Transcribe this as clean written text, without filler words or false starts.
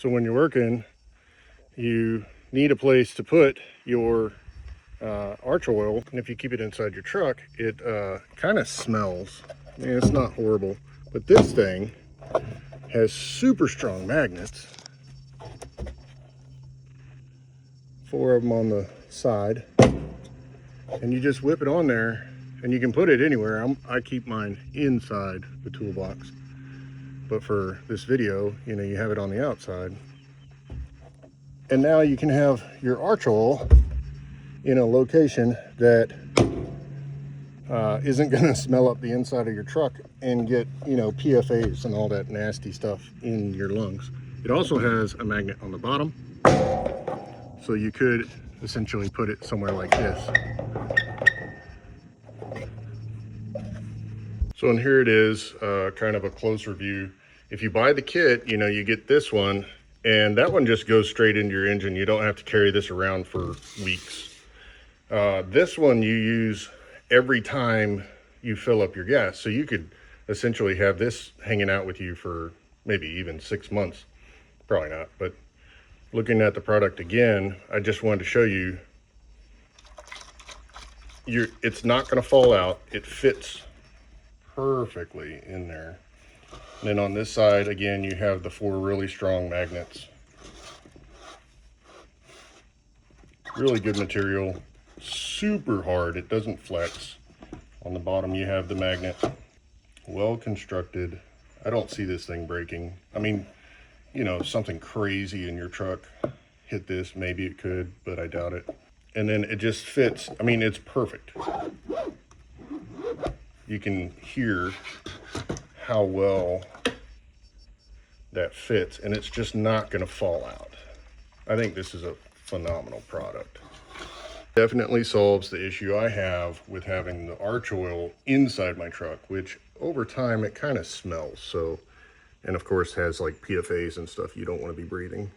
So when you're working, you need a place to put your arch oil, and if you keep it inside your truck, it kind of smells. I mean, it's not horrible, but this thing has super strong magnets. 4 of them on the side, and you just whip it on there, and you can put it anywhere. I keep mine inside the toolbox, but for this video, you know, you have it on the outside. And now you can have your arch oil in a location that isn't going to smell up the inside of your truck and get, you know, PFAs and all that nasty stuff in your lungs. It also has a magnet on the bottom, so you could essentially put it somewhere like this. So, and here it is, kind of a closer view. If you buy the kit, you know, you get this one, and that one just goes straight into your engine. You don't have to carry this around for weeks. This one you use every time you fill up your gas. So you could essentially have this hanging out with you for maybe even 6 months. Probably not, but looking at the product again, I just wanted to show you, it's not going to fall out. It fits perfectly in there. And then on this side, again, you have the 4 really strong magnets. Really good material. Super hard, it doesn't flex. On the bottom you have the magnet. Well constructed. I don't see this thing breaking. I mean, you know, something crazy in your truck hit this, maybe it could, but I doubt it. And then it just fits. I mean, it's perfect. You can hear how well that fits, and it's just not going to fall out. I think this is a phenomenal product. Definitely solves the issue I have with having the arch oil inside my truck, which over time it kind of smells. So, and of course has like PFAs and stuff you don't want to be breathing.